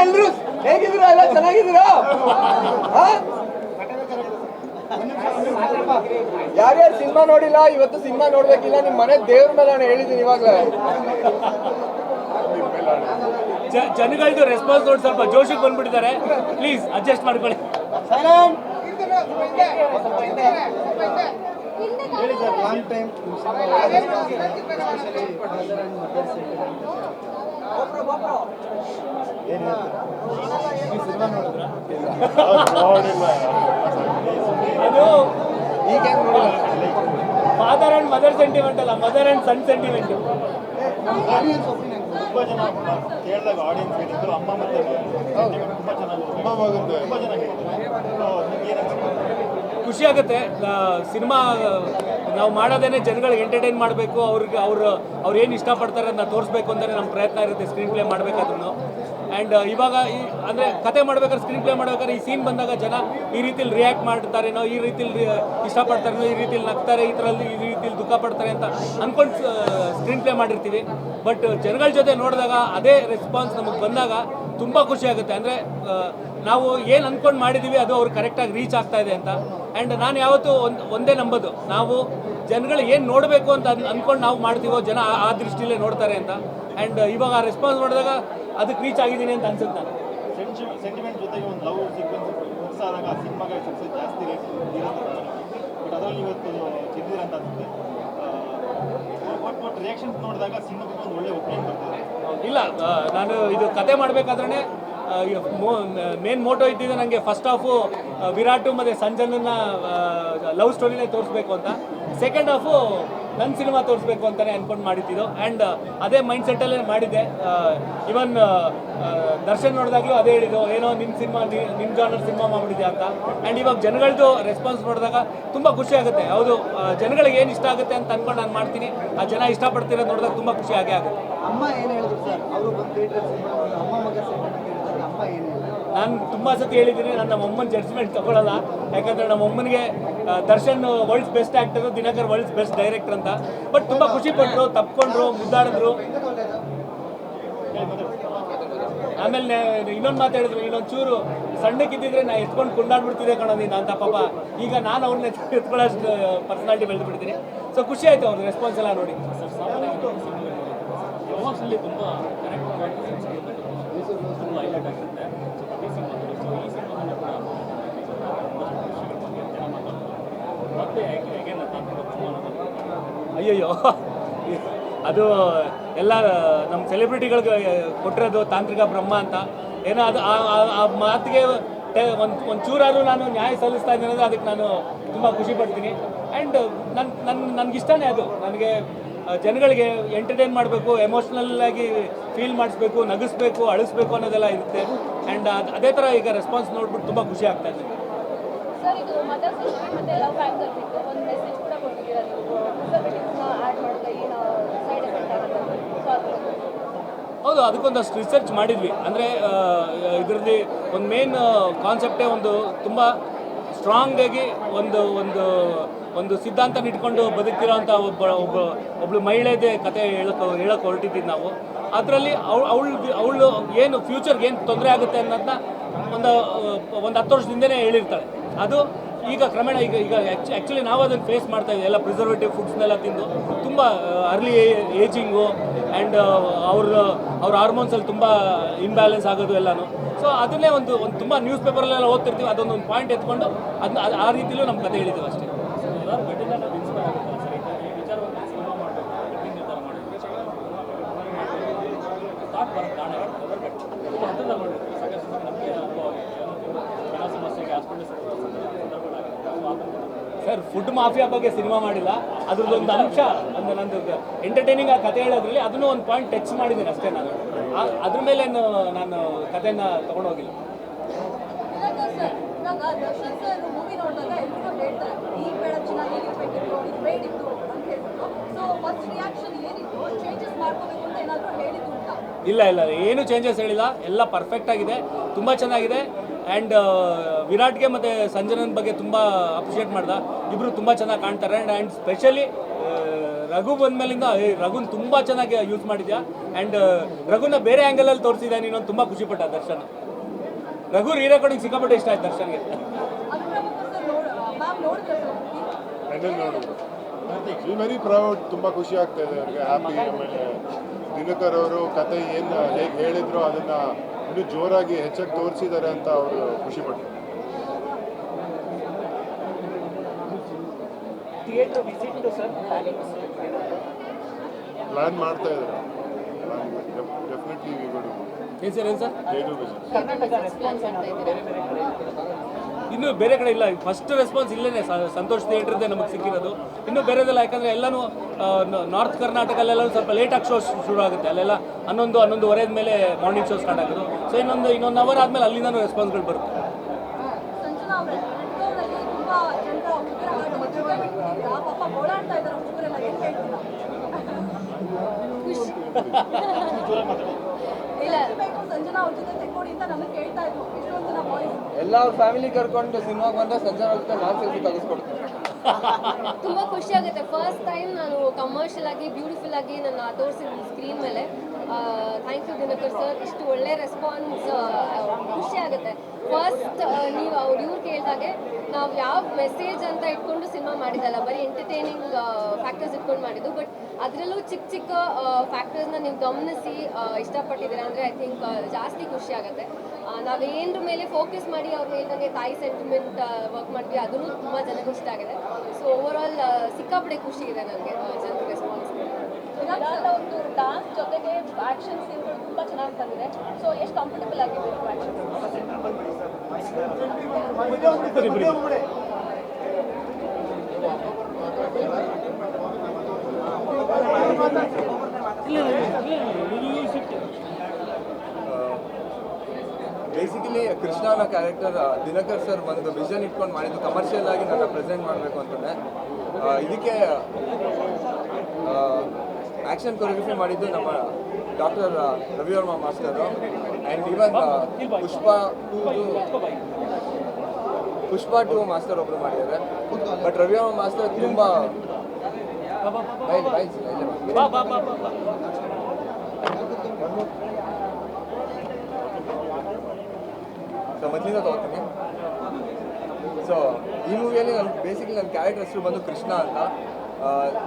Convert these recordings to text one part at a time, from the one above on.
ಎಲ್ರು ಹೇಗಿದ್ದೀರಾ? ಎಲ್ಲ ಚೆನ್ನಾಗಿದ್ದೀರಾ? ಯಾರ್ಯಾರು ಸಿನಿಮಾ ನೋಡಿಲ್ಲ ಇವತ್ತು ಸಿನಿಮಾ ನೋಡ್ಬೇಕಿಲ್ಲ. ನಿಮ್ ಮನೆ ದೇವ್ರ ಮೇಲೆ ನಾನು ಹೇಳಿದ್ದೀನಿ ಇವಾಗಲೇ. ಜನಗಳದ್ದು ರೆಸ್ಪಾನ್ಸ್ ನೋಡಿ ಸ್ವಲ್ಪ ಜೋಶಿಗೆ ಬಂದ್ಬಿಟ್ಟಿದ್ದಾರೆ. ಪ್ಲೀಸ್ ಅಡ್ಜಸ್ಟ್ ಮಾಡ್ಕೊಳ್ಳಿ. ಹೇಳಿ ಸರ್, ಲಾಂಗ್ ಟೈಮ್ ಸಿನಿಮಾ ನೋಡಿದ್ರ? ಅದು ಈಗ ಹೆಂಗ್ ನೋಡಿಲ್ಲ? ಫಾದರ್ ಅಂಡ್ ಮದರ್ ಸೆಂಟಿಮೆಂಟ್ ಅಲ್ಲ, mother and son sentiment. Audience opinion ತುಂಬಾ ಜನ ಕೇಳಿದಾಗ ಆಡಿಯನ್ಸ್ ಹೇಳಿದ್ರು ಅಮ್ಮ ಮತ್ತೆ ತುಂಬಾ ಚೆನ್ನಾಗಿ ಖುಷಿ ಆಗುತ್ತೆ. ಸಿನಿಮಾ ನಾವು ಮಾಡೋದೇನೆ ಜನಗಳಿಗೆ ಎಂಟರ್ಟೈನ್ ಮಾಡಬೇಕು, ಅವ್ರಿಗೆ ಅವ್ರು ಏನು ಇಷ್ಟಪಡ್ತಾರೆ ಅದನ್ನ ತೋರಿಸ್ಬೇಕು ಅಂತಲೇ ನಮ್ಮ ಪ್ರಯತ್ನ ಇರುತ್ತೆ ಸ್ಕ್ರೀನ್ ಪ್ಲೇ ಮಾಡಬೇಕಾದ್ರೂ. ಆ್ಯಂಡ್ ಇವಾಗ ಅಂದರೆ ಕತೆ ಮಾಡ್ಬೇಕಾದ್ರೆ ಸ್ಕ್ರೀನ್ ಪ್ಲೇ ಮಾಡ್ಬೇಕಾದ್ರೆ ಈ ಸೀನ್ ಬಂದಾಗ ಜನ ಈ ರೀತಿಲಿ ರಿಯಾಕ್ಟ್ ಮಾಡ್ತಾರೇನೋ, ಈ ರೀತಿಲಿ ಇಷ್ಟಪಡ್ತಾರೇನೋ, ಈ ರೀತಿಲಿ ನಗ್ತಾರೆ, ಈ ರೀತಿಲಿ ದುಃಖ ಪಡ್ತಾರೆ ಅಂತ ಅಂದ್ಕೊಂಡು ಸ್ಕ್ರೀನ್ ಪ್ಲೇ ಮಾಡಿರ್ತೀವಿ. ಬಟ್ ಜನಗಳ ಜೊತೆ ನೋಡಿದಾಗ ಅದೇ ರೆಸ್ಪಾನ್ಸ್ ನಮಗೆ ಬಂದಾಗ ತುಂಬ ಖುಷಿ ಆಗುತ್ತೆ. ಅಂದರೆ ನಾವು ಏನು ಅಂದ್ಕೊಂಡು ಮಾಡಿದ್ದೀವಿ ಅದು ಅವ್ರು ಕರೆಕ್ಟಾಗಿ ರೀಚ್ ಆಗ್ತಾ ಇದೆ ಅಂತ. ಆ್ಯಂಡ್ ನಾನು ಯಾವತ್ತೂ ಒಂದೇ ನಂಬೋದು, ನಾವು ಜನಗಳು ಏನು ನೋಡಬೇಕು ಅಂತ ಅಂದ್ಕೊಂಡು ನಾವು ಮಾಡ್ತೀವೋ ಜನ ಆ ದೃಷ್ಟಿಲೇ ನೋಡ್ತಾರೆ ಅಂತ. ಆ್ಯಂಡ್ ಇವಾಗ ಆ ರೆಸ್ಪಾನ್ಸ್ ನೋಡಿದಾಗ ಅದಕ್ಕೆ ರೀಚ್ ಆಗಿದ್ದೀನಿ ಅಂತ ಅನ್ಸುತ್ತೆ ನಾನು. ಸೆಂಟಿಮೆಂಟ್ ಜೊತೆಗೆ ಒಂದು ಲವ್ ಸೀಕ್ವೆನ್ಸ್ ಮಿಕ್ಸ್ ಆದಾಗ ಆ ಸಿನಿಮಾಗೆ ಸಕ್ಸಸ್ ಜಾಸ್ತಿ ಇರುತ್ತೆ. ಬಟ್ ಅದರಲ್ಲಿ ಇವತ್ತು ಗೆದ್ದಿರ ಅಂತ ಅನ್ಸುತ್ತೆ. ಬಟ್ ರಿಯಾಕ್ಷನ್ಸ್ ನೋಡಿದಾಗ ಸಿನಿಮಾಗೆ ಒಂದು ಒಳ್ಳೆ ಒಪಿನಿಯನ್ ಬರ್ತದೆ. ಇಲ್ಲ, ನಾನು ಇದು ಕತೆ ಮಾಡಬೇಕಾದ್ರೆ ಮೇನ್ ಮೋಟೋ ಇದ್ದಿದ್ದು ನನಗೆ ಫಸ್ಟ್ ಹಾಫು ವಿರಾಟು ಮತ್ತು ಸಂಜನನ್ನ ಲವ್ ಸ್ಟೋರಿನೇ ತೋರಿಸ್ಬೇಕು ಅಂತ, ಸೆಕೆಂಡ್ ಹಾಫು ನನ್ನ ಸಿನಿಮಾ ತೋರಿಸ್ಬೇಕು ಅಂತಲೇ ಅಂದ್ಕೊಂಡು ಮಾಡಿದ್ದು. ಆ್ಯಂಡ್ ಅದೇ ಮೈಂಡ್ ಸೆಟ್ಟಲ್ಲೇ ಮಾಡಿದ್ದೆ. ಇವನ್ ದರ್ಶನ್ ನೋಡಿದಾಗಲೂ ಅದೇ ಹೇಳಿದ್ದು, ಏನೋ ನಿಮ್ಮ ಜಾನರ್ ಸಿನಿಮಾ ಮಾಡಿದ್ಯಾ ಅಂತ. ಆ್ಯಂಡ್ ಇವಾಗ ಜನಗಳದ್ದು ರೆಸ್ಪಾನ್ಸ್ ನೋಡಿದಾಗ ತುಂಬ ಖುಷಿ ಆಗುತ್ತೆ. ಹೌದು, ಜನಗಳಿಗೆ ಏನು ಇಷ್ಟ ಆಗುತ್ತೆ ಅಂತ ಅಂದ್ಕೊಂಡು ನಾನು ಮಾಡ್ತೀನಿ. ಆ ಜನ ಇಷ್ಟಪಡ್ತಿರೋದು ನೋಡಿದಾಗ ತುಂಬ ಖುಷಿ ಆಗೇ ಆಗುತ್ತೆ. ಅಮ್ಮ ಏನು ಹೇಳಿದ್ರು ಸರ್? ಅವರು ಬಂದು ಥಿಯೇಟರ್ ಅಮ್ಮ ಮಗ ಅಮ್ಮ ಏನು ಹೇಳಿದ್ರು? ನಾನು ತುಂಬ ಸತಿ ಹೇಳಿದ್ದೀನಿ, ನಾನು ನಮ್ಮ ಅಮ್ಮನ ಜಡ್ಜ್ಮೆಂಟ್ ತಗೊಳ್ಳಲ್ಲ. ಯಾಕಂದರೆ ನಮ್ಮ ಅಮ್ಮನಿಗೆ Darshan world's best actor, Dinakar world's best director ಅಂತ. ಬಟ್ ತುಂಬ ಖುಷಿ ಪಟ್ಟರು, ತಪ್ಕೊಂಡ್ರು, ಮುದ್ದಾಡಿದ್ರು. ಆಮೇಲೆ ಇನ್ನೊಂದು ಮಾತು ಹೇಳಿದ್ರು, ಇನ್ನೊಂದು ಚೂರು ಸಣ್ಣಕ್ಕಿದ್ದಿದ್ರೆ ನಾನು ಎತ್ಕೊಂಡು ಕುಂದಾಡ್ಬಿಡ್ತಿದ್ದೆ ಕಣೋ ನೀನು ಅಂತ. ಪಾಪ ಈಗ ನಾನು ಅವ್ರನ್ನ ಎತ್ಕೊಳ್ಳೋಷ್ಟು ಪರ್ಸನಾಲಿಟಿ ಬೆಳೆದು ಬಿಡ್ತೀನಿ. ಸೊ ಖುಷಿ ಆಯಿತು ಅವ್ರ ರೆಸ್ಪಾನ್ಸ್ ಎಲ್ಲ ನೋಡಿ. ಎಮೋಷನಲಿ ತುಂಬ ತುಂಬ ಹೈಲೈಟ್ ಆಗ್ತದೆ. ಈ ಸಿನಿಮಾದಲ್ಲಿ ಕೂಡ ಮತ್ತೆ ಅಯ್ಯಯ್ಯೋ, ಅದು ಎಲ್ಲ ನಮ್ಮ ಸೆಲೆಬ್ರಿಟಿಗಳಿಗೆ ಕೊಟ್ಟಿರೋದು ತಾಂತ್ರಿಕ ಬ್ರಹ್ಮ ಅಂತ. ಏನೋ ಅದು ಆ ಮಾತಿಗೆ ಒಂದು ಚೂರಾದರೂ ನಾನು ನ್ಯಾಯ ಸಲ್ಲಿಸ್ತಾ ಇದ್ದೀನಿ ಅಂದರೆ ಅದಕ್ಕೆ ನಾನು ತುಂಬ ಖುಷಿ ಪಡ್ತೀನಿ. ಆ್ಯಂಡ್ ನನಗಿಷ್ಟನೇ ಅದು. ನನಗೆ ಜನಗಳಿಗೆ ಎಂಟರ್ಟೈನ್ ಮಾಡಬೇಕು, ಎಮೋಷ್ನಲ್ಲಾಗಿ ಫೀಲ್ ಮಾಡಿಸ್ಬೇಕು, ನಗಿಸ್ಬೇಕು, ಅಳಿಸ್ಬೇಕು ಅನ್ನೋದೆಲ್ಲ ಇರುತ್ತೆ. ಆ್ಯಂಡ್ ಅದೇ ಥರ ಈಗ ರೆಸ್ಪಾನ್ಸ್ ನೋಡ್ಬಿಟ್ಟು ತುಂಬ ಖುಷಿ ಆಗ್ತಾ ಇದೆ. ಸರ್, ಇದು ಮದರ್ಸ್ ಮತ್ತೆ ಲವ್ ಆ್ಯಂಗಲ್ ಬಿಟ್ಟು ಒಂದು ಮೆಸೇಜ್ ಕೂಡ ಕೊಟ್ಟಿದ್ದೀರಾ ನೀವು, ಪ್ರಿಸರ್ವೇಟಿವ್ಸ್ನ ಆ್ಯಡ್ ಮಾಡಿದ್ರೆ ಏನು ಸೈಡ್ ಎಫೆಕ್ಟ್ ಆಗುತ್ತೆ? ಹೌದು, ಅದಕ್ಕೊಂದಷ್ಟು ರಿಸರ್ಚ್ ಮಾಡಿದ್ವಿ. ಅಂದರೆ ಇದರಲ್ಲಿ ಒಂದು ಮೇನ್ ಕಾನ್ಸೆಪ್ಟೇ ಒಂದು ತುಂಬ ಸ್ಟ್ರಾಂಗಾಗಿ ಒಂದು ಸಿದ್ಧಾಂತನ ಇಟ್ಕೊಂಡು ಬದುಕಿರೋಂಥ ಒಬ್ಬಳು ಮಹಿಳೆದೇ ಕತೆ ಹೇಳೋಕೆ ಹೊರಟಿದ್ದೀವಿ ನಾವು. ಅದರಲ್ಲಿ ಅವಳು ಏನು ಫ್ಯೂಚರ್ಗೆ ಏನು ತೊಂದರೆ ಆಗುತ್ತೆ ಅನ್ನೋದನ್ನ ಒಂದು 10 ವರ್ಷದಿಂದನೇ ಹೇಳಿರ್ತಾಳೆ. ಅದು ಈಗ ಕ್ರಮೇಣ ಈಗ ಆ್ಯಕ್ಚುಲಿ ನಾವು ಅದನ್ನು ಫೇಸ್ ಮಾಡ್ತಾ ಇದ್ದೀವಿ. ಎಲ್ಲ ಪ್ರಿಸರ್ವೇಟಿವ್ ಫುಡ್ಸ್ನೆಲ್ಲ ತಿಂದು ತುಂಬ ಅರ್ಲಿ ಏಜಿಂಗು ಆ್ಯಂಡ್ ಅವ್ರ ಹಾರ್ಮೋನ್ಸಲ್ಲಿ ತುಂಬ ಇಂಬ್ಯಾಲೆನ್ಸ್ ಆಗೋದು ಎಲ್ಲನೂ. ಸೊ ಅದನ್ನೇ ಒಂದು ತುಂಬ ನ್ಯೂಸ್ ಪೇಪರಲ್ಲೆಲ್ಲ ಓದ್ತಿರ್ತೀವಿ. ಅದೊಂದು ಪಾಯಿಂಟ್ ಎತ್ಕೊಂಡು ಅದನ್ನ ಆ ರೀತಿಲೂ ನಮ್ಮ ಕತೆ ಹೇಳಿದ್ದೀವಿ ಅಷ್ಟೇ. ಸರ್, ಫುಡ್ ಮಾಫಿಯಾ ಬಗ್ಗೆ ಸಿನಿಮಾ ಮಾಡಿಲ್ಲ, ಅದ್ರದ್ದೊಂದು ಅಂಶ ಅಂದರೆ ನಂದು ಎಂಟರ್ಟೈನಿಂಗ್ ಆ ಕತೆ ಹೇಳೋದ್ರಲ್ಲಿ ಅದನ್ನು ಒಂದು ಪಾಯಿಂಟ್ ಟಚ್ ಮಾಡಿದ್ದೀನಿ ಅಷ್ಟೇ. ನಾನು ಅದ್ರ ಮೇಲೆ ನಾನು ಕಥೆಯನ್ನು ತೊಗೊಂಡೋಗಿಲ್ಲ. ದರ್ಶನ್ ಸರ್ ಮೂವಿ ನೋಡಿದಾಗ ಎಲ್ಲರೂ ಹೇಳ್ತಾರೆ ಈ ಬೇಡ ಚೆನ್ನಾಗಿರ್ಬೇಕಿತ್ತು, ಇದು ಬೇಡಿತ್ತು ಅಂತ ಹೇಳ್ಬಿಟ್ಟು. ಸೊ ಫಸ್ಟ್ ರಿಯಾಕ್ಷನ್ ಏನಿತ್ತು, ಚೇಂಜಸ್ ಮಾಡ್ಕೋಬೇಕು ಅಂತ ಏನಾದರೂ ಹೇಳಿದ್ದು ಉಂಟಾ? ಇಲ್ಲ, ಏನು ಚೇಂಜಸ್ ಹೇಳಿಲ್ಲ. ಎಲ್ಲ ಪರ್ಫೆಕ್ಟ್ ಆಗಿದೆ, ತುಂಬ ಚೆನ್ನಾಗಿದೆ. ಆ್ಯಂಡ್ ವಿರಾಟ್ಗೆ ಮತ್ತು ಸಂಜನನ್ ಬಗ್ಗೆ ತುಂಬ ಅಪ್ರಿಷಿಯೇಟ್ ಮಾಡ್ದೆ. ಇಬ್ಬರು ತುಂಬ ಚೆನ್ನಾಗಿ ಕಾಣ್ತಾರೆ. ಆ್ಯಂಡ್ ಸ್ಪೆಷಲಿ ರಘು ಬಂದ್ಮೇಲಿಂದ ರಘುನ್ ತುಂಬ ಚೆನ್ನಾಗಿ ಯೂಸ್ ಮಾಡಿದ್ಯಾ ಆ್ಯಂಡ್ ರಘುನ ಬೇರೆ ಆ್ಯಂಗಲಲ್ಲಿ ತೋರಿಸಿದ್ದೆ ನೀನು ತುಂಬ ಖುಷಿಪಟ್ಟ ದರ್ಶನ್. ರಘು ರೀ ರೆಕಾರ್ಡಿಂಗ್ ಸಿಕ್ಕಾಪಟ್ಟೆ ಇಷ್ಟ ಆಯ್ತು ದರ್ಶನ್ಗೆ. ವೆರಿ ಪ್ರೌಡ್, ತುಂಬ ಖುಷಿ ಆಗ್ತಾ ಇದೆ ಅವ್ರಿಗೆ, ಹ್ಯಾಪಿ. ಆಮೇಲೆ ದಿನಕರ್ ಅವರು ಕತೆ ಏನು ಹೇಗೆ ಹೇಳಿದ್ರು ಅದನ್ನು ಇನ್ನೂ ಜೋರಾಗಿ ಹೆಚ್ಚಾಗಿ ತೋರಿಸಿದ್ದಾರೆ ಅಂತ ಅವರು ಖುಷಿಪಟ್ಟರು. ಪ್ಲಾನ್ ಮಾಡ್ತಾ ಇದ್ದಾರೆ, ಡೆಫಿನೆಟ್ಲಿ ಏನು ಸರ್ ವಿಸಿಟ್. ಇನ್ನೂ ಬೇರೆ ಕಡೆ ಇಲ್ಲ. ಫಸ್ಟ್ ರೆಸ್ಪಾನ್ಸ್ ಇಲ್ಲೇ ಸಂತೋಷ್ ಥಿಯೇಟ್ರದ್ದೇ ನಮಗೆ ಸಿಕ್ಕಿರೋದು. ಇನ್ನೂ ಬೇರೆದೆಲ್ಲ ಯಾಕಂದರೆ ಎಲ್ಲನೂ ನಾರ್ತ್ ಕರ್ನಾಟಕಲ್ಲೆಲ್ಲ ಸ್ವಲ್ಪ ಲೇಟಾಗಿ ಶೋ ಶುರು ಆಗುತ್ತೆ. ಅಲ್ಲೆಲ್ಲ 11-11:30 ಮೇಲೆ ಮಾರ್ನಿಂಗ್ ಶೋ ಸ್ಟಾರ್ಟ್ ಆಗೋದು. ಸೊ ಇನ್ನೊಂದು ಅವರ್ ಆದಮೇಲೆ ಅಲ್ಲಿಂದನೂ ರೆಸ್ಪಾನ್ಸ್ಗಳು ಬರುತ್ತೆ. ಸಂಜನಾ ಅವರೇ, ರೆಡ್ಡೋರಲ್ಲಿ ತುಂಬಾ ಜನರ ಹುಡುಗರ ಆಟ ಬಿಟ್ಟಿದ್ದೀರಾ, ಪಾಪ ಓಡಾಡ್ತಾ ಇದ್ದಾರೆ ಹುಡುಗರೆಲ್ಲ, ಏನು ಹೇಳ್ತೀರಾ? ಇಲ್ಲ ಬೇಕು ಸಂಜನಾ ಅವ್ರ ಜೊತೆ ತೆಕ್ಕೊಡಿ ಅಂತ ನನಗೆ ಕೇಳ್ತಾ ಇದ್ರು ಇಷ್ಟೊಂದು ಜನ ಬಾಯ್ಸ್. ಎಲ್ಲ ಅವ್ರ ಫ್ಯಾಮಿಲಿ ಕರ್ಕೊಂಡು ಸಿನಿಮಾಗೆ ಬಂದ್ರೆ ಸಂಜನಾ ಅವ್ರ ಜೊತೆ ನಾನು ಸೆಲ್ಫಿ ತೆಗೆಸ್ಕೊಡ್ತೀನಿ. ತುಂಬ ಖುಷಿ ಆಗುತ್ತೆ. ಫಸ್ಟ್ ಟೈಮ್ ನಾನು ಕಮರ್ಷಿಯಲ್ ಆಗಿ ಬ್ಯೂಟಿಫುಲ್ ಆಗಿ ನನ್ನ ತೋರಿಸಿದ ಸ್ಕ್ರೀನ್ ಮೇಲೆ. ಥ್ಯಾಂಕ್ ಯು ದಿನಕರ್ ಸರ್, ಇಷ್ಟು ಒಳ್ಳೆ ರೆಸ್ಪಾನ್ಸ್ ಖುಷಿ ಆಗುತ್ತೆ. ಫಸ್ಟ್ ನೀವು ಇವ್ರು ಕೇಳಿದಾಗೆ ನಾವು ಯಾವ ಮೆಸೇಜ್ ಅಂತ ಇಟ್ಕೊಂಡು ಸಿನಿಮಾ ಮಾಡಿದ್ದಲ್ಲ, ಬರೀ ಎಂಟರ್ಟೈನಿಂಗ್ ಫ್ಯಾಕ್ಟರ್ಸ್ ಇಟ್ಕೊಂಡು ಮಾಡಿದ್ದು. ಬಟ್ ಅದರಲ್ಲೂ ಚಿಕ್ಕ ಚಿಕ್ಕ ಫ್ಯಾಕ್ಟರ್ಸ್ನ ನೀವು ಗಮನಿಸಿ ಇಷ್ಟಪಟ್ಟಿದ್ದೀರಾ ಅಂದರೆ ಐ ಥಿಂಕ್ ಜಾಸ್ತಿ ಖುಷಿ ಆಗುತ್ತೆ. ನಾವೇನ್ರ ಮೇಲೆ ಫೋಕಸ್ ಮಾಡಿ ಅವ್ರ ಮೇಲ್ದಂಗೆ ತಾಯಿ ಸೆಂಟಿಮೆಂಟ್ ವರ್ಕ್ ಮಾಡಿದ್ವಿ, ಅದನ್ನು ತುಂಬ ಜನಕ್ಕೆ ಇಷ್ಟ ಆಗಿದೆ. ಸೊ ಓವರ್ ಆಲ್ ಸಿಕ್ಕಾಪಟ್ಟೆ ಖುಷಿ ಇದೆ ನನಗೆ ಜನರ ರೆಸ್ಪಾನ್ಸ್. ಒಂದು ಡಾನ್ಸ್ ಜೊತೆಗೆ ಆಕ್ಷನ್ ಸೀನ್ಗಳು ತುಂಬ ಚೆನ್ನಾಗಿ ಬಂದಿದೆ. ಸೊ ಎಷ್ಟು ಕಂಫರ್ಟಬಲ್ ಆಗಿದೆ ಆಕ್ಷನ್? ಬೇಸಿಕಲಿ ಕೃಷ್ಣನ ಕ್ಯಾರೆಕ್ಟರ್ ದಿನಕರ್ ಸರ್ ಒಂದು ವಿಷನ್ ಇಟ್ಕೊಂಡು ಮಾಡಿದ್ದು ಕಮರ್ಷಿಯಲ್ ಆಗಿ ನನ್ನ ಪ್ರೆಸೆಂಟ್ ಮಾಡಬೇಕು ಅಂತಂದರೆ ಇದಕ್ಕೆ ಆ್ಯಕ್ಷನ್ ಕೊರಿಯೋಗ್ರಫಿ ಮಾಡಿದ್ದು ನಮ್ಮ doctor Ravivarma master. And even Pushpa 2 master ಒಬ್ಬರು ಮಾಡಿದ್ದಾರೆ. ಬಟ್ ರವಿವರ್ಮ ಮಾಸ್ಟರ್ ತುಂಬ ಸೊ ಮೊದಲಿಂದ ತಗೋತೀನಿ. ಸೊ ಈ ಮೂವಿಯಲ್ಲಿ ನನ್ನ ಕ್ಯಾರೆಕ್ಟರ್ ಹೆಸರು ಬಂದು ಕೃಷ್ಣ ಅಂತ.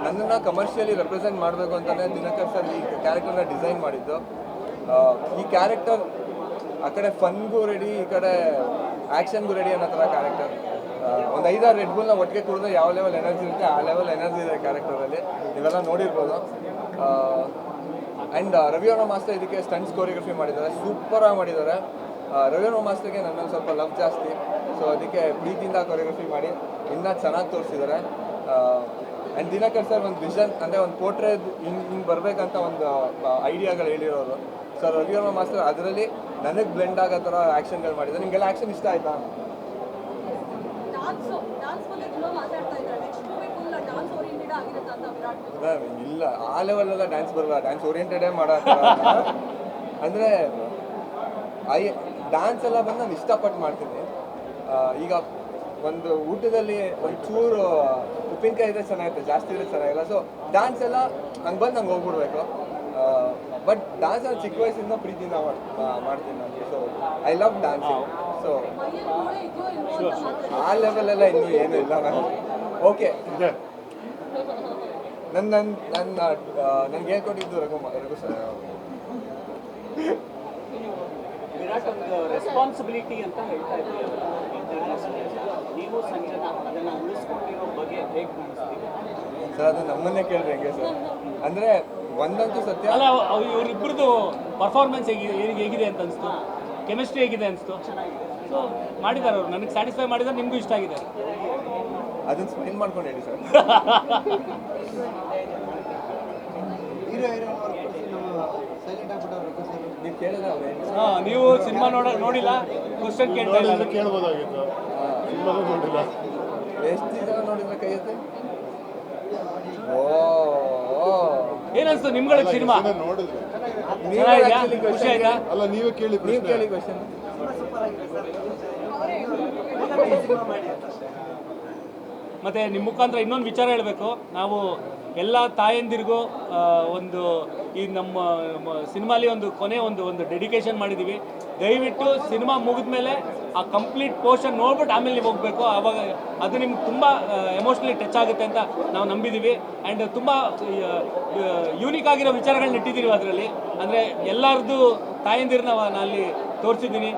ನನ್ನನ್ನು ಕಮರ್ಷಿಯಲಿ ರೆಪ್ರೆಸೆಂಟ್ ಮಾಡಬೇಕು ಅಂತಲೇ ದಿನಕರ್ ಸರ್ ಈ ಕ್ಯಾರೆಕ್ಟರ್ನ ಡಿಸೈನ್ ಮಾಡಿದ್ದು. ಈ ಕ್ಯಾರೆಕ್ಟರ್ ಆ ಕಡೆ ಫನ್ಗೂ ರೆಡಿ, ಈ ಕಡೆ ಆ್ಯಕ್ಷನ್ಗೂ ರೆಡಿ ಅನ್ನೋ ಥರ ಕ್ಯಾರೆಕ್ಟರ್. ಒಂದು 5-6 ರೆಡ್ ಬುಲ್ನ ಒಟ್ಟಿಗೆ ಕುಡಿದ್ರೆ ಯಾವ ಲೆವೆಲ್ ಎನರ್ಜಿ ಇರುತ್ತೆ ಆ ಲೆವೆಲ್ ಎನರ್ಜಿ ಇದೆ ಕ್ಯಾರೆಕ್ಟರಲ್ಲಿ, ನೀವೆಲ್ಲ ನೋಡಿರ್ಬೋದು. ಆ್ಯಂಡ್ ರವಿವರ್ಮ ಮಾಸ್ಟರ್ ಇದಕ್ಕೆ ಸ್ಟಂಟ್ಸ್ ಕೊರಿಯೋಗ್ರಫಿ ಮಾಡಿದ್ದಾರೆ, ಸೂಪರಾಗಿ ಮಾಡಿದ್ದಾರೆ. ರವಿವರ್ಮ ಮಾಸ್ಟರ್ಗೆ ನನ್ನಲ್ಲಿ ಸ್ವಲ್ಪ ಲವ್ ಜಾಸ್ತಿ, ಸೊ ಅದಕ್ಕೆ ಪ್ರೀತಿಯಿಂದ ಕೊರಿಯೋಗ್ರಫಿ ಮಾಡಿ ಇನ್ನೂ ಚೆನ್ನಾಗಿ ತೋರಿಸಿದ್ದಾರೆ. ಆ್ಯಂಡ್ ದಿನಕರ್ ಸರ್ ಒಂದು ವಿಷನ್ ಅಂದರೆ ಒಂದು ಪೋರ್ಟ್ರೇಟ್ ಹಿಂಗೆ ಬರಬೇಕಂತ ಒಂದು ಐಡಿಯಾಗಳು ಹೇಳಿರೋರು. ಸೊ ರವಿವರ್ಮ ಮಾಸ್ಟರ್ ಅದರಲ್ಲಿ ನನಗೆ ಬ್ಲೆಂಡ್ ಆಗೋ ಥರ ಆ್ಯಕ್ಷನ್ಗಳು ಮಾಡಿದ್ದಾರೆ. ನಿಮಗೆಲ್ಲ ಆ್ಯಕ್ಷನ್ ಇಷ್ಟ ಆಯಿತಾ? ಇಲ್ಲ, ಆ ಲೆವೆಲೆಲ್ಲ ಡ್ಯಾನ್ಸ್ ಬರಲ್ಲ, ಡ್ಯಾನ್ಸ್ ಓರಿಯೆಂಟೆಡೇ ಮಾಡೋ ಅಂದರೆ ಡ್ಯಾನ್ಸ್ ಎಲ್ಲ ಬಂದು ನಾನು ಇಷ್ಟಪಟ್ಟು ಮಾಡ್ತೀನಿ. ಈಗ ಒಂದು ಊಟದಲ್ಲಿ ಒಂಚೂರು ಉಪ್ಪಿನಕಾಯಿ ಇದ್ರೆ ಚೆನ್ನಾಗಿರುತ್ತೆ, ಜಾಸ್ತಿ ಇದ್ರೆ ಚೆನ್ನಾಗಿಲ್ಲ. ಸೊ ಡ್ಯಾನ್ಸ್ ಎಲ್ಲ ಹಂಗೆ ಬಂದು ನಂಗೆ ಹೋಗ್ಬಿಡ್ಬೇಕು. ಬಟ್ ಡ್ಯಾನ್ಸ್ ನಾನು ಚಿಕ್ಕ ವಯಸ್ಸಿಂದ ಪ್ರೀತಿಯಿಂದ ಮಾಡ್ತೀನಿ ನನಗೆ. So I love dancing. So ಆ ಲೆವೆಲೆಲ್ಲ ಇನ್ನೂ ಏನೂ ಇಲ್ಲ ನಾನು. ಓಕೆ, ನನ್ಗೆ ಹೇಳ್ಕೊಟ್ಟಿದ್ದು ರಘು ಸರ್. ವಿರಾಟ್ ಒಂದು ರೆಸ್ಪಾನ್ಸಿಬಿಲಿಟಿ ಅಂತ ಹೇಳ್ತಾ ಇದ್ದೀವಿ. ನೀವು ಸಂಜನಾ ಅದನ್ನು ಉಳಿಸ್ಕೊಂಡಿರೋ ಬಗ್ಗೆ ಹೇಗೆ ಕಾಣಿಸ್ತೀವಿ ಸರ್? ಅದು ನಮ್ಮನ್ನೇ ಕೇಳಿದ್ರೆ ಹೆಂಗೆ ಸರ್? ಅಂದರೆ ಒಂದಂತೂ ಸತ್ಯ ಅಲ್ಲ, ಇವರಿಬ್ಬರದು ಪರ್ಫಾರ್ಮೆನ್ಸ್ ಹೇಗಿದೆ ಅಂತ ಅನಿಸ್ತು, ಕೆಮಿಸ್ಟ್ರಿ ಹೇಗಿದೆ ಅನಿಸ್ತು. ಸೊ ಮಾಡಿದ್ದಾರೆ ಅವರು, ನನಗೆ ಸ್ಯಾಟಿಸ್ಫೈ ಮಾಡಿದ್ದಾರೆ, ನಿಮಗೂ ಇಷ್ಟ ಆಗಿದೆ. ಅದನ್ನು ಸ್ಮೈಲ್ ಮಾಡ್ಕೊಂಡು ಹೇಳಿ ಸರ್. ನೀವು ಕೇಳಿದ್ರೆ ನೀವು ಸಿನಿಮಾ ನೋಡಿಲ್ಲ, ಕ್ವಶನ್ ಕೇಳ್ತಾ ಇಲ್ಲ. ಕೇಳ್ಬೋದಾಗಿತ್ತು, ಸಿನಿಮಾನೂ ನೋಡಿಲ್ಲ. ಎಷ್ಟು ಜನ ನೋಡಿದ್ರೆ ಕೈ ಎತ್ತಿ. ಏನನ್ಸ್ತು ನಿಮ್ಗಳಿಗೆ ಸಿನಿಮಾ? ನೋಡಿದ್ರೆ ಖುಷಿ ಆಯ್ತಾ? ಅಲ್ಲ, ನೀವೇ ಕೇಳಿ, ನೀವು ಕೇಳಿ ಕ್ವಶನ್. ಮತ್ತೆ ನಿಮ್ಮ ಮುಖಾಂತರ ಇನ್ನೊಂದು ವಿಚಾರ ಹೇಳಬೇಕು. ನಾವು ಎಲ್ಲ ತಾಯಂದಿರಿಗೂ ಒಂದು ಈ ನಮ್ಮ ಸಿನಿಮಾಲಿ ಒಂದು ಕೊನೆ ಒಂದು ಡೆಡಿಕೇಶನ್ ಮಾಡಿದ್ದೀವಿ. ದಯವಿಟ್ಟು ಸಿನಿಮಾ ಮುಗಿದ ಮೇಲೆ ಆ ಕಂಪ್ಲೀಟ್ ಪೋರ್ಷನ್ ನೋಡ್ಬಿಟ್ಟು ಆಮೇಲೆ ನೀವು ಹೋಗಬೇಕು. ಆವಾಗ ಅದು ನಿಮ್ಗೆ ತುಂಬ ಎಮೋಷ್ನಲಿ ಟಚ್ ಆಗುತ್ತೆ ಅಂತ ನಾವು ನಂಬಿದ್ದೀವಿ. ಆ್ಯಂಡ್ ತುಂಬ ಯೂನಿಕ್ ಆಗಿರೋ ವಿಚಾರಗಳನ್ನ ಇಟ್ಟಿದ್ದೀವಿ ಅದರಲ್ಲಿ. ಅಂದರೆ ಎಲ್ಲರದ್ದು ತಾಯಂದಿರನ್ನ ನಾನು ಅಲ್ಲಿ ತೋರಿಸಿದ್ದೀನಿ.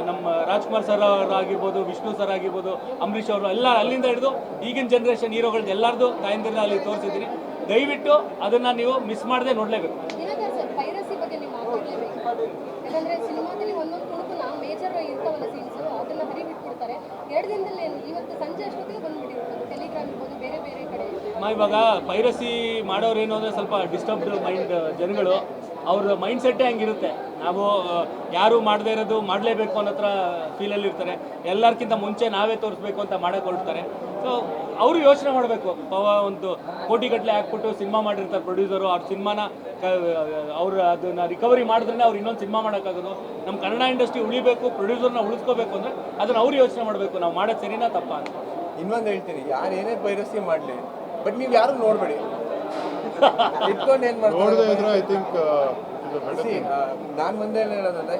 ನಮ್ಮ ರಾಜ್ಕುಮಾರ್ ಸರ್ ಆಗಿರ್ಬೋದು, ವಿಷ್ಣು ಸರ್ ಆಗಿರ್ಬೋದು, ಅಂಬರೀಷ್ ಅವರು ಎಲ್ಲ ಅಲ್ಲಿಂದ ಹಿಡಿದು ಈಗಿನ ಜನ್ರೇಷನ್ ಹೀರೋಗಳದ್ದು ಎಲ್ಲರದ್ದು ತಾಯಂದಿರನ್ನ ಅಲ್ಲಿ ತೋರಿಸಿದ್ದೀನಿ. ದಯವಿಟ್ಟು ಅದನ್ನು ನೀವು ಮಿಸ್ ಮಾಡದೆ ನೋಡಲೇಬೇಕು. ಪೈರಸಿ ಬಗ್ಗೆ ನೀವು ಮಾತಾಡಲೇಬೇಕು. ಯಾಕಂದರೆ ಸಿನಿಮಾದಲ್ಲಿ ಒಂದೊಂದು ಕುಣುಕುನ ಮೇಜರ್ ಇರ್ತಾವಲ್ಲ ಸೀನ್ಸು, ಅದನ್ನು ಹರಿಬಿಟ್ಬಿಡ್ತಾರೆ. 2 ದಿನದಲ್ಲಿ ಇವತ್ತು ಸಂಜೆ ಅಷ್ಟೊತ್ತಿಗೆ ಬಂದುಬಿಟ್ಟಿರ್ತಾರೆ ಟೆಲಿಗ್ರಾಮ್ ಇರ್ಬೋದು, ಬೇರೆ ಬೇರೆ ಕಡೆ. ಇವಾಗ ಪೈರಸಿ ಮಾಡೋರೇನು ಅಂದರೆ ಸ್ವಲ್ಪ ಡಿಸ್ಟರ್ಬ್ಡ್ ಮೈಂಡ್ ಜನಗಳು, ಅವ್ರ ಮೈಂಡ್ ಸೆಟ್ಟೇ ಹಂಗಿರುತ್ತೆ. ನಾವು ಯಾರು ಮಾಡದೇ ಇರೋದು ಮಾಡಲೇಬೇಕು ಅನ್ನೋ ಥರ ಫೀಲಲ್ಲಿ ಇರ್ತಾರೆ. ಎಲ್ಲರಿಗಿಂತ ಮುಂಚೆ ನಾವೇ ತೋರಿಸ್ಬೇಕು ಅಂತ ಮಾಡೋಕೆ ಹೊರಡ್ತಾರೆ. ಸೊ ಅವರು ಯೋಚನೆ ಮಾಡಬೇಕು. ಒಂದು ಕೋಟಿಗಟ್ಟಲೆ ಹಾಕ್ಬಿಟ್ಟು ಸಿನಿಮಾ ಮಾಡಿರ್ತಾರೆ ಪ್ರೊಡ್ಯೂಸರು. ಅವ್ರ ಸಿನಿಮಾನ ಅವ್ರು ಅದನ್ನು ರಿಕವರಿ ಮಾಡಿದ್ರೆ ಅವ್ರು ಇನ್ನೊಂದು ಸಿನಿಮಾ ಮಾಡೋಕ್ಕಾಗೋದು. ನಮ್ಮ ಕನ್ನಡ ಇಂಡಸ್ಟ್ರಿ ಉಳಿಬೇಕು, ಪ್ರೊಡ್ಯೂಸರ್ನ ಉಳಿಸ್ಕೋಬೇಕು ಅಂದರೆ ಅದನ್ನು ಅವ್ರು ಯೋಚನೆ ಮಾಡಬೇಕು, ನಾವು ಮಾಡೋದು ಸರಿನಾ ತಪ್ಪಾ ಅಂತ. ಇನ್ನೊಂದು ಹೇಳ್ತೀನಿ, ಯಾರು ಏನೇ ಪೈರಸಿ ಮಾಡಲಿ, ಬಟ್ ನೀವು ಯಾರು ನೋಡಬೇಡಿ, ಇಟ್ಕೊಂಡು ಏನು ನೋಡದೇ ಮಾಡ್ತಾರೆ. ಇದ್ರೆ ಐ ಥಿಂಕ್ ನಾನು ಒಂದೇ ಹೇಳೋದಂದ್ರೆ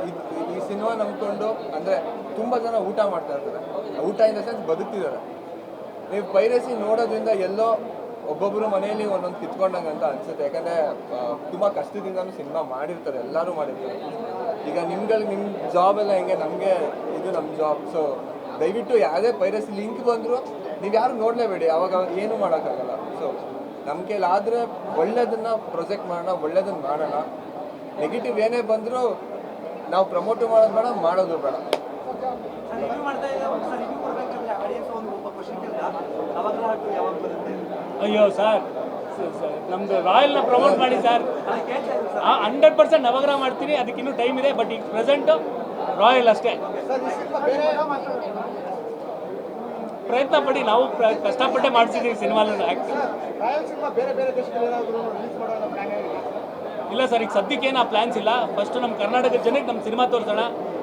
ಈ ಸಿನಿಮಾ ನಂಬ್ಕೊಂಡು ಅಂದರೆ ತುಂಬ ಜನ ಊಟ ಮಾಡ್ತಾ ಇರ್ತಾರೆ. ಊಟ ಇನ್ ದ ಸೆನ್ಸ್ ಬದುಕ್ತಿದ್ದಾರೆ. ನೀವು ಪೈರಸಿ ನೋಡೋದ್ರಿಂದ ಎಲ್ಲೋ ಒಬ್ಬೊಬ್ಬರು ಮನೆಯಲ್ಲಿ ಒಂದೊಂದು ಕಿತ್ಕೊಂಡಂಗೆ ಅಂತ ಅನಿಸುತ್ತೆ. ಯಾಕಂದರೆ ತುಂಬ ಕಷ್ಟದಿಂದನೂ ಸಿನಿಮಾ ಮಾಡಿರ್ತಾರೆ, ಎಲ್ಲರೂ ಮಾಡಿರ್ತಾರೆ. ಈಗ ನಿಮ್ಮ ಜಾಬ್ ಎಲ್ಲ ಹೆಂಗೆ, ನಮಗೆ ಇದು ನಮ್ಮ ಜಾಬ್. ಸೊ ದಯವಿಟ್ಟು ಯಾವುದೇ ಪೈರಸಿ ಲಿಂಕ್ ಬಂದರೂ ನೀವು ಯಾರು ನೋಡಲೇಬೇಡಿ, ಅವಾಗ ಏನೂ ಮಾಡೋಕ್ಕಾಗಲ್ಲ. ಸೊ ನಮ್ಮ ಕೈಲಾದರೆ ಒಳ್ಳೆಯದನ್ನು ಪ್ರೊಜೆಕ್ಟ್ ಮಾಡೋಣ, ಒಳ್ಳೆಯದನ್ನು ಮಾಡೋಣ. ನೆಗೆಟಿವ್ ಏನೇ ಬಂದರೂ ನಾವು ಪ್ರಮೋಟು ಮಾಡೋದು ಬೇಡ, ಮಾಡೋದು ಬೇಡ. ಅಯ್ಯೋ ಸರ್, ನಮ್ಮದು ರಾಯಲ್ನ ಪ್ರಮೋಟ್ ಮಾಡಿ ಸರ್. 100% ನವಗ್ರಹ ಮಾಡ್ತೀನಿ, ಅದಕ್ಕಿನ್ನೂ ಟೈಮ್ ಇದೆ. ಬಟ್ ಈಗ ಪ್ರೆಸೆಂಟು ರಾಯಲ್ ಅಷ್ಟೇ. ಪ್ರಯತ್ನ ಪಡಿ, ನಾವು ಕಷ್ಟಪಟ್ಟೆ ಮಾಡಿಸಿದ್ದೀವಿ ಸಿನಿಮಾನ. ಇಲ್ಲ ಸರ್, ಈಗ ಸದ್ಯಕ್ಕೇನು ಆ ಪ್ಲ್ಯಾನ್ಸ್ ಇಲ್ಲ. ಫಸ್ಟು ನಮ್ಮ ಕರ್ನಾಟಕದ ಜನಕ್ಕೆ ನಮ್ಮ ಸಿನಿಮಾ ತೋರಿಸೋಣ.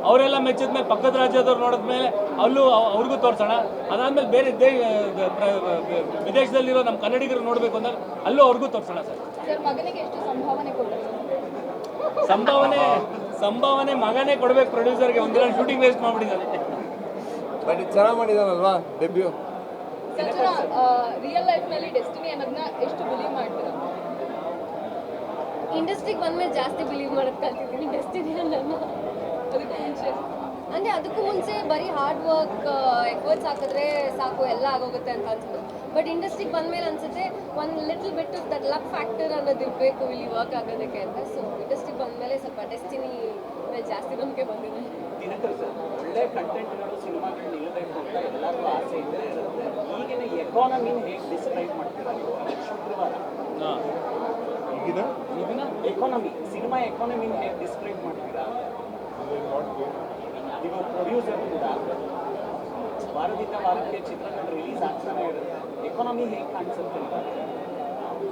ಅವರೆಲ್ಲ ಮೆಚ್ಚಿದ ಮೇಲೆ ಪಕ್ಕದ ರಾಜ್ಯದವ್ರು ನೋಡಿದ್ಮೇಲೆ ಅಲ್ಲೂ ಅವ್ರಿಗೂ ತೋರಿಸೋಣ. ಅದಾದಮೇಲೆ ಬೇರೆ ವಿದೇಶದಲ್ಲಿರೋ ನಮ್ಮ ಕನ್ನಡಿಗರು ನೋಡಬೇಕು ಅಂದಾಗ ಅಲ್ಲೂ ಅವ್ರಿಗೂ ತೋರಿಸೋಣ ಸರ್. ಸಂಭಾವನೆ ಮಗನೇ ಕೊಡಬೇಕು ಪ್ರೊಡ್ಯೂಸರ್ಗೆ. ಒಂದಿನ ಶೂಟಿಂಗ್ ವೇಸ್ಟ್ ಮಾಡಿಬಿಟ್ಟಿದ್ದಾರೆ. ಬಟ್ ಇದು ಚೆನ್ನಾಗಿ ಮಾಡಿದಾನಲ್ವಾ ಡೆಬ್ಯೂ. ರಿಯಲ್ ಲೈಫ್ನಲ್ಲಿ ಡೆಸ್ಟಿನಿ ಅನ್ನೋದನ್ನ ಎಷ್ಟು ಬಿಲೀವ್ ಮಾಡ್ತೀರಾ? ಇಂಡಸ್ಟ್ರಿಗೆ ಬಂದಮೇಲೆ ಜಾಸ್ತಿ ಬಿಲೀವ್ ಮಾಡೋದು ಕಲ್ತಿದ್ದೀನಿ ಡೆಸ್ಟಿನಿ ಅನ್ನೋದನ್ನ. ಅದಕ್ಕೂ ಮುಂಚೆ ಬರೀ ಹಾರ್ಡ್ ವರ್ಕ್ ಎಫರ್ಟ್ಸ್ ಹಾಕಿದ್ರೆ ಸಾಕು ಎಲ್ಲ ಆಗೋಗುತ್ತೆ ಅಂತ ಅನ್ಸುತ್ತೆ. ಬಟ್ ಇಂಡಸ್ಟ್ರಿಗೆ ಬಂದಮೇಲೆ ಅನ್ಸುತ್ತೆ ಒಂದು little bit of that luck factor ಅನ್ನೋದು ಇರಬೇಕು ಇಲ್ಲಿ ವರ್ಕ್ ಆಗೋದಕ್ಕೆ ಅಂತ. ಸೊ ಇಂಡಸ್ಟ್ರಿಗೆ ಬಂದಮೇಲೆ ಸ್ವಲ್ಪ ಡೆಸ್ಟಿನಿ ಮೇಲೆ ಜಾಸ್ತಿ ನಂಬಿಕೆ ಬಂದಿದೆ. ದಿನಕರ್ ಸರ್, ಒಳ್ಳೆ ಕಂಟೆಂಟ್ಗಳು ಸಿನಿಮಾಗಳು ನಿಲ್ಲಬೇಕು ಅಂತ ಎಲ್ಲರಿಗೂ ಆಸೆ ಇದ್ದೇ ಇರುತ್ತೆ. ಈಗಿನ ಎಕಾನಮಿನ ಹೇಗೆ ಡಿಸ್ಕ್ರೈಬ್ ಮಾಡ್ತೀರಾ ನೀವು? ಶುಕ್ರವಾರ ಈಗಿನ ಎಕಾನಮಿ, ಸಿನಿಮಾ ಎಕಾನಮಿನ ಹೇಗೆ ಡಿಸ್ಕ್ರೈಬ್ ಮಾಡ್ತೀರಾ? ನೀವು ಪ್ರೊಡ್ಯೂಸರ್ ಕೂಡ ವಾರದಿಂದ ವಾರಕ್ಕೆ ಚಿತ್ರಗಳು ರಿಲೀಸ್ ಆಗ್ತಾನೆ ಇರುತ್ತೆ. ಎಕಾನಮಿ ಹೇಗೆ ಕಾಣಿಸುತ್ತೆ?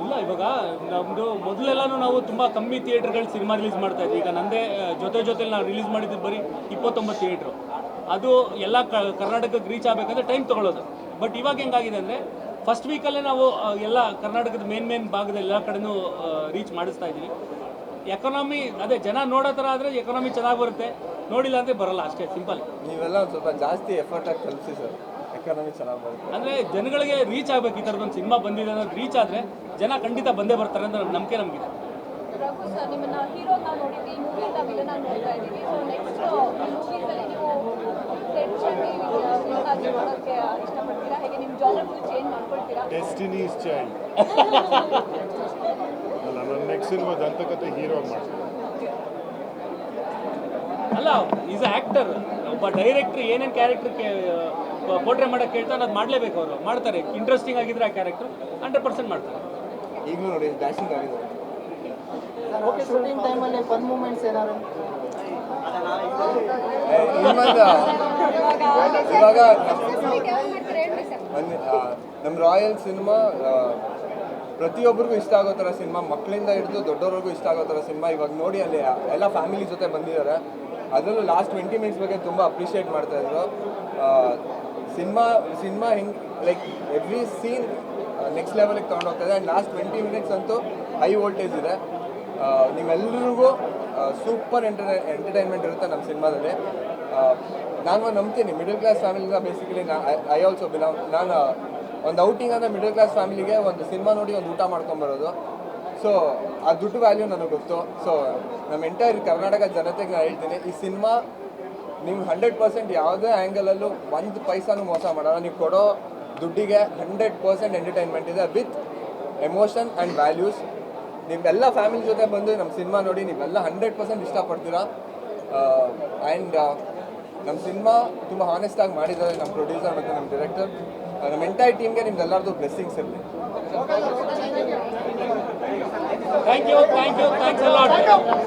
ಇಲ್ಲ, ಇವಾಗ ನಮ್ಮದು ಮೊದಲೆಲ್ಲನೂ ನಾವು ತುಂಬ ಕಮ್ಮಿ ಥಿಯೇಟ್ರ್ಗಳು ಸಿನಿಮಾ ರಿಲೀಸ್ ಮಾಡ್ತಾ ಇದ್ವಿ. ಈಗ ನಂದೇ ಜೊತೆಲಿ ನಾವು ರಿಲೀಸ್ ಮಾಡಿದ್ದು ಬರೀ 29 ಥಿಯೇಟ್ರು. ಅದು ಎಲ್ಲ ಕರ್ನಾಟಕಕ್ಕೆ ರೀಚ್ ಆಗಬೇಕಂದ್ರೆ ಟೈಮ್ ತೊಗೊಳ್ಳೋದು. ಬಟ್ ಇವಾಗ ಹೆಂಗಾಗಿದೆ ಅಂದರೆ ಫಸ್ಟ್ ವೀಕಲ್ಲೇ ನಾವು ಎಲ್ಲ ಕರ್ನಾಟಕದ ಮೇನ್ ಭಾಗದ ಎಲ್ಲ ಕಡೆನೂ ರೀಚ್ ಮಾಡಿಸ್ತಾ ಇದ್ದೀವಿ. ಎಕಾನಮಿ ಅದೇ ಜನ ನೋಡೋ ಥರ ಆದರೆ ಎಕಾನಮಿ ಚೆನ್ನಾಗಿ ಬರುತ್ತೆ, ನೋಡಿಲ್ಲ ಅಂದರೆ ಬರೋಲ್ಲ, ಅಷ್ಟೇ ಸಿಂಪಲ್. ನೀವೆಲ್ಲ ಒಂದು ಸ್ವಲ್ಪ ಜಾಸ್ತಿ ಎಫರ್ಟಾಗಿ ಕಲಿಸಿ ಸರ್, ಎಕಾನಮಿ ಚೆನ್ನಾಗಿ ಬರುತ್ತೆ. ಅಂದರೆ ಜನಗಳಿಗೆ ರೀಚ್ ಆಗಬೇಕು. ಈ ಥರದೊಂದು ಸಿನಿಮಾ ಬಂದಿದೆ ಅನ್ನೋದು ರೀಚ್ ಆದರೆ ಜನ ಖಂಡಿತ ಬಂದೇ ಬರ್ತಾರೆ ಅಂತ ನಂಬಿಕೆ ನಮಗಿದೆ. ರಘು ಸರ್, ನಿಮ್ಮನ್ನ ಹೀರೋನ ನೋಡಿದ್ವಿ, ಈ ಮೂವಿಯಿಂದ ವಿಲನ್ ನೋಡ್ತಾ ಇದ್ದೀವಿ. ಸೊ ನೆಕ್ಸ್ಟ್ ಮೂವೀಸಲ್ಲಿ ನೀವು ಫ್ರೆಂಡ್ಸ್ ಆಗಿ ವಿಲನ್ ಆಗಿ ಮಾಡೋಕ್ಕೆ ಇಷ್ಟಪಡ್ತೀರಾ? ಹೇಗೆ ನಿಮ್ಮ ಜಾನರ್ ಫುಲ್ ಚೇಂಜ್ ಮಾಡ್ಕೊಳ್ತೀರಾ? Destiny is child. ನನ್ನ ನೆಕ್ಸ್ಟ್ ಸಿನಿಮಾ ದಂತಕಥೆ ಹೀರೋ ಮಾಡ್ತೀನಿ. ಅಲ್ಲ, ಈಸ್ ಆ್ಯಕ್ಟರ್. ಒಬ್ಬ ಡೈರೆಕ್ಟ್ರ್ ಏನೇನು ಕ್ಯಾರೆಕ್ಟರ್ ಪೋರ್ಟ್ರೇ ಮಾಡೋಕ್ಕೆ ಕೇಳ್ತಾನೆ ಅದು ಮಾಡಲೇಬೇಕು. ಅವರು ಮಾಡ್ತಾರೆ. ಇಂಟ್ರೆಸ್ಟಿಂಗ್ ಆಗಿದ್ರೆ ಆ ಕ್ಯಾರೆಕ್ಟರ್ 100% ಮಾಡ್ತಾರೆ. ಈಗಲೂ ನೋಡಿ ಡ್ಯಾಶಿಂಗ್ ಆಗಿದೆ. ಶೂಟಿಂಗ್ ಟೈಮಲ್ಲಿ ಫನ್ ಮೂಮೆಂಟ್ಸ್ ಏನಾದ್ರು ಇವಾಗ ನಮ್ಮ ರಾಯಲ್ ಸಿನಿಮಾ ಪ್ರತಿಯೊಬ್ಬರಿಗೂ ಇಷ್ಟ ಆಗೋ ಥರ ಸಿನಿಮಾ, ಮಕ್ಕಳಿಂದ ಹಿಡಿದು ದೊಡ್ಡವ್ರಿಗೂ ಇಷ್ಟ ಆಗೋ ಥರ ಸಿನಿಮಾ. ಇವಾಗ ನೋಡಿ ಅಲ್ಲಿ ಎಲ್ಲ ಫ್ಯಾಮಿಲಿ ಜೊತೆ ಬಂದಿದ್ದಾರೆ. ಅದರಲ್ಲೂ ಲಾಸ್ಟ್ 20 ಮಿನಿಟ್ಸ್ ಬಗ್ಗೆ ತುಂಬ ಅಪ್ರಿಷಿಯೇಟ್ ಮಾಡ್ತಾಯಿದ್ರು. ಸಿನಿಮಾ ಹೆಂಗೆ ಲೈಕ್ ಎವ್ರಿ ಸೀನ್ ನೆಕ್ಸ್ಟ್ ಲೆವೆಲಿಗೆ ತೊಗೊಂಡೋಗ್ತದೆ. ಆ್ಯಂಡ್ ಲಾಸ್ಟ್ 20 ಮಿನಿಟ್ಸ್ ಅಂತೂ ಹೈ ವೋಲ್ಟೇಜ್ ಇದೆ. ನೀವೆಲ್ಲರಿಗೂ ಸೂಪರ್ ಎಂಟರ್ಟೈನ್ಮೆಂಟ್ ಇರುತ್ತೆ ನಮ್ಮ ಸಿನಿಮಾದಲ್ಲಿ. ನಾನು ನಂಬ್ತೀನಿ ಮಿಡಲ್ ಕ್ಲಾಸ್ ಫ್ಯಾಮಿಲಿಂದ ಬೇಸಿಕಲಿ ಐ ಆಲ್ಸೋ ಬಿಲಾಂಗ್. ನಾನು ಒಂದು ಔಟಿಂಗ್ ಅಂದರೆ ಮಿಡಲ್ ಕ್ಲಾಸ್ ಫ್ಯಾಮಿಲಿಗೆ ಒಂದು ಸಿನಿಮಾ ನೋಡಿ ಒಂದು ಊಟ ಮಾಡ್ಕೊಂಬರೋದು. ಸೊ ಆ ದುಡ್ಡು ವ್ಯಾಲ್ಯೂ ನನಗೆ ಗೊತ್ತು. ಸೊ ನಮ್ಮ ಎಂಟೈರ್ ಕರ್ನಾಟಕ ಜನತೆಗೆ ನಾನು ಹೇಳ್ತೀನಿ, ಈ ಸಿನಿಮಾ ನೀವು 100% ಯಾವುದೇ ಆ್ಯಂಗಲಲ್ಲೂ ಒಂದು ಪೈಸಾನು ಮೋಸ ಮಾಡೋಣ. ನೀವು ಕೊಡೋ ದುಡ್ಡಿಗೆ 100% ಎಂಟರ್ಟೈನ್ಮೆಂಟ್ ಇದೆ ವಿತ್ ಎಮೋಷನ್ ಆ್ಯಂಡ್ ವ್ಯಾಲ್ಯೂಸ್. ನೀವೆಲ್ಲ ಫ್ಯಾಮಿಲಿ ಜೊತೆ ಬಂದು ನಮ್ಮ ಸಿನಿಮಾ ನೋಡಿ ನೀವೆಲ್ಲ 100% ಇಷ್ಟಪಡ್ತೀರಾ. ಆ್ಯಂಡ್ ನಮ್ಮ ಸಿನಿಮಾ ತುಂಬ ಹಾನೆಸ್ಟಾಗಿ ಮಾಡಿದ್ದಾರೆ ನಮ್ಮ ಪ್ರೊಡ್ಯೂಸರ್ ಮತ್ತು ನಮ್ಮ ಡೈರೆಕ್ಟರ್. ನಮ್ಮ ಎಂಟೈರ್ ಟೀಮ್ಗೆ ನಿಮ್ದೆಲ್ಲರದು ಬ್ಲೆಸ್ಸಿಂಗ್ಸ್ ಇರಲಿ. Thank you a lot.